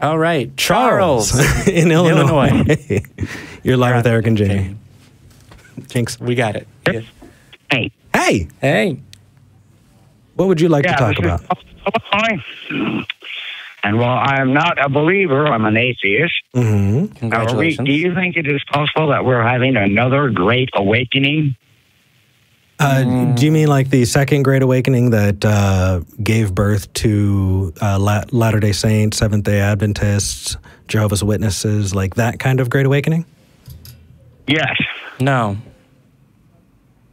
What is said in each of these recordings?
All right, Charles in Illinois. You're live with Eric and Jamie. Thanks. We got it. Yes. Hey. Hey. Hey. What would you like to talk about? And while I am not a believer, I'm an atheist. Mm-hmm. Congratulations. Do you think it is possible that we're having another great awakening? Do you mean like the second Great Awakening that gave birth to Latter-day Saints, Seventh-day Adventists, Jehovah's Witnesses, like that kind of Great Awakening? Yes. No.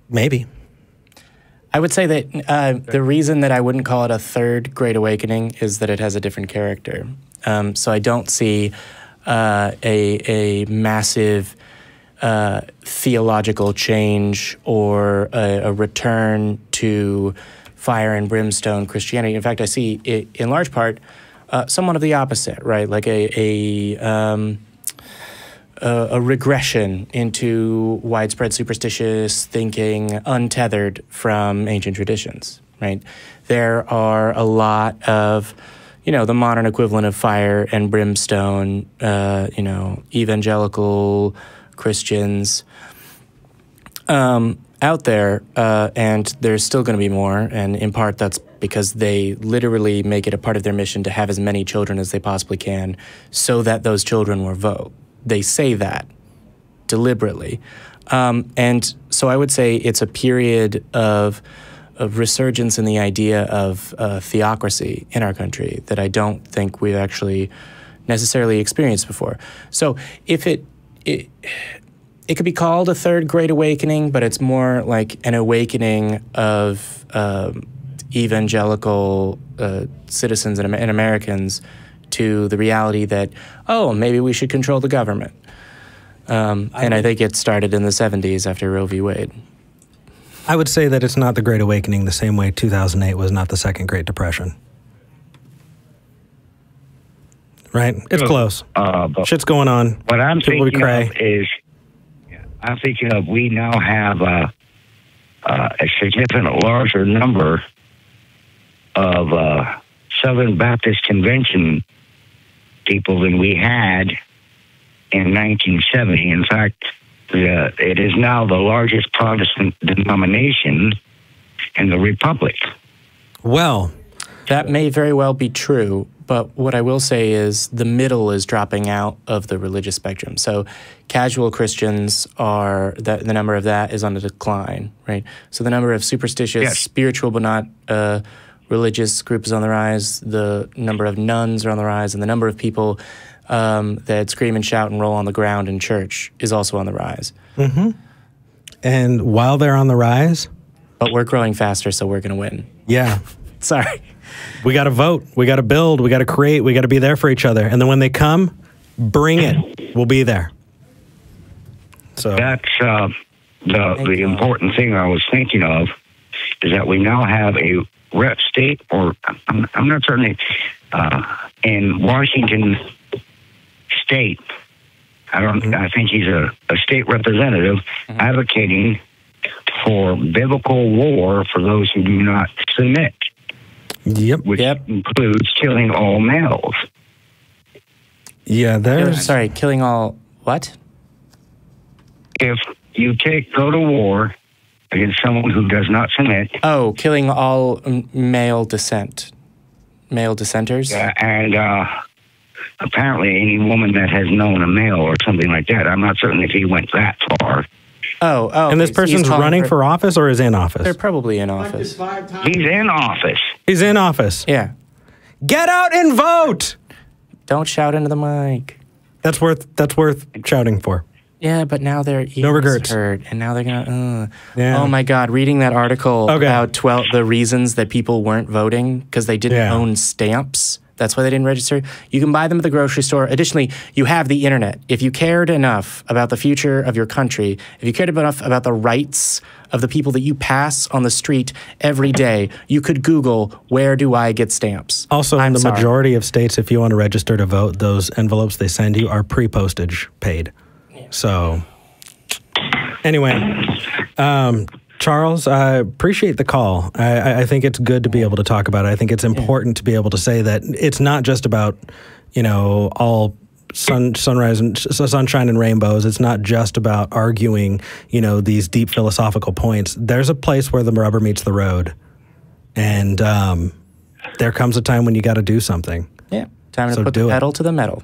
Maybe. I would say that the reason that I wouldn't call it a third Great Awakening is that it has a different character. So I don't see a massive theological change or a return to fire and brimstone Christianity. In fact, I see it, in large part, somewhat of the opposite, right? Like a regression into widespread superstitious thinking untethered from ancient traditions, right? There are a lot of, the modern equivalent of fire and brimstone, evangelical Christians out there, and there's still going to be more, and in part that's because they literally make it a part of their mission to have as many children as they possibly can so that those children will vote. They say that deliberately. And so I would say it's a period of resurgence in the idea of theocracy in our country that I don't think we've actually necessarily experienced before. So if it could be called a third Great Awakening, but it's more like an awakening of evangelical citizens and Americans to the reality that, maybe we should control the government. And I think it started in the 70s after Roe v. Wade. I would say that it's not the Great Awakening the same way 2008 was not the Second Great Depression. Right? It's close. Shit's going on. What I'm thinking of is, we now have a significant larger number of Southern Baptist Convention people than we had in 1970. In fact, it is now the largest Protestant denomination in the Republic. Well, that may very well be true, but what I will say is the middle is dropping out of the religious spectrum. So casual Christians the number of that is on a decline, right? So the number of superstitious, spiritual but not religious groups is on the rise, the number of nuns are on the rise, and the number of people that scream and shout and roll on the ground in church is also on the rise. Mm-hmm. And while they're on the rise... But we're growing faster, so we're going to win. Yeah. Sorry. We got to vote. We got to build. We got to create. We got to be there for each other. And then when they come, bring it. We'll be there. So that's the important thing I was thinking of is that we now have a rep state, or I'm not certain, in Washington State. I think he's a state representative advocating for biblical war for those who do not submit. Yep. Which includes killing all males. Yeah, Sorry, killing all what? If you go to war against someone who does not submit. Oh, killing all male dissenters? Yeah, and apparently any woman that has known a male or something like that. I'm not certain if he went that far. Oh. And this person's running for office or is in office? They're probably in office. He's in office. He's in office. Yeah. Get out and vote! Don't shout into the mic. That's worth shouting for. Yeah, but now their ears hurt, and now they're gonna. Yeah. Oh my God! Reading that article about the reasons that people weren't voting because they didn't own stamps. That's why they didn't register. You can buy them at the grocery store. Additionally, you have the internet. If you cared enough about the future of your country, if you cared enough about the rights of the people that you pass on the street every day, you could Google, where do I get stamps? Also, in the majority of states, if you want to register to vote, those envelopes they send you are pre-postage paid. Yeah. So, anyway, Charles, I appreciate the call. I think it's good to be able to talk about it. I think it's important to be able to say that it's not just about, all sunrise and sunshine and rainbows. It's not just about arguing, these deep philosophical points. There's a place where the rubber meets the road. And there comes a time when you got to do something. Yeah, time to put the pedal to the metal.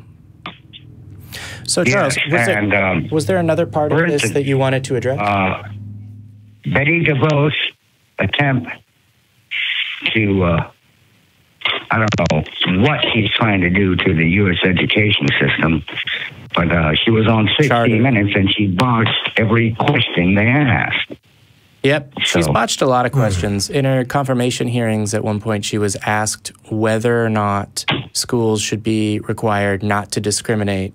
So, Charles, was there another part of this that you wanted to address? Betty DeVos' attempt to, I don't know what she's trying to do to the U.S. education system, but she was on 60 Minutes and she botched every question they asked. Yep, she's botched a lot of questions. In her confirmation hearings at one point, she was asked whether or not schools should be required not to discriminate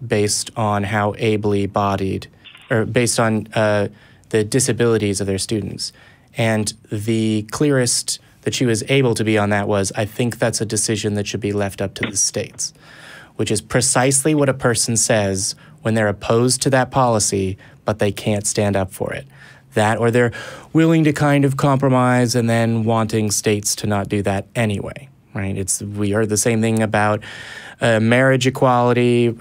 based on how ably bodied, or based on the disabilities of their students. And the clearest that she was able to be on that was, I think that's a decision that should be left up to the states, which is precisely what a person says when they're opposed to that policy, but they can't stand up for it. That, or they're willing to kind of compromise and then wanting states to not do that anyway, right? We heard the same thing about marriage equality.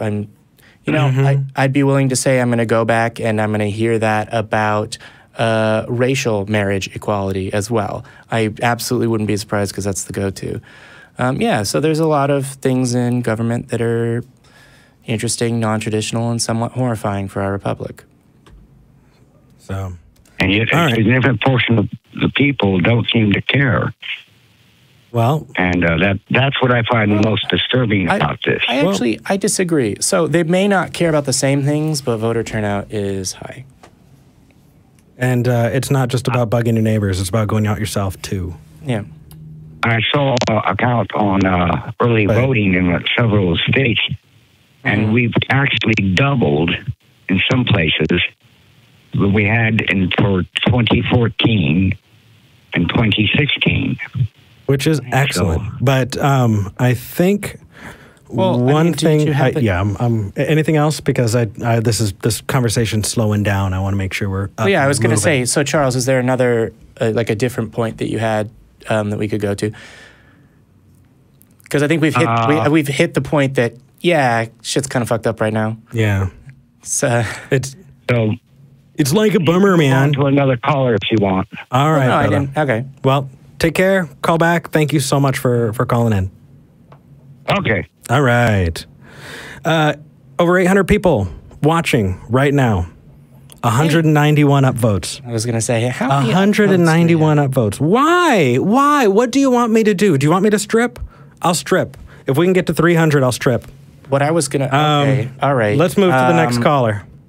I'd be willing to say I'm going to go back and I'm going to hear that about racial marriage equality as well. I absolutely wouldn't be surprised because that's the go-to. So there's a lot of things in government that are interesting, non-traditional, and somewhat horrifying for our republic. So... And yet, a significant portion of the people don't seem to care. Well, and that's what I find the most disturbing about this. I disagree. So they may not care about the same things, but voter turnout is high. And it's not just about bugging your neighbors; it's about going out yourself too. Yeah. I saw a count on early voting in several states, and we've actually doubled in some places. We had for 2014 and 2016. Which is excellent. But I think one thing... anything else? Because this conversation's slowing down. I want to make sure we're up I was going to say, so Charles, is there another, a different point that you had that we could go to? Because I think we've hit the point that, shit's kind of fucked up right now. Yeah. So it's like a bummer, man. On to another caller if you want. All right, no, I didn't. Okay. Well, take care. Call back. Thank you so much for calling in. Okay. All right. Over 800 people watching right now. 191 upvotes. I was going to say, how many 191 upvotes. Why? Why? What do you want me to do? Do you want me to strip? I'll strip. If we can get to 300, I'll strip. What I was going to... Okay. All right. Let's move to the next caller.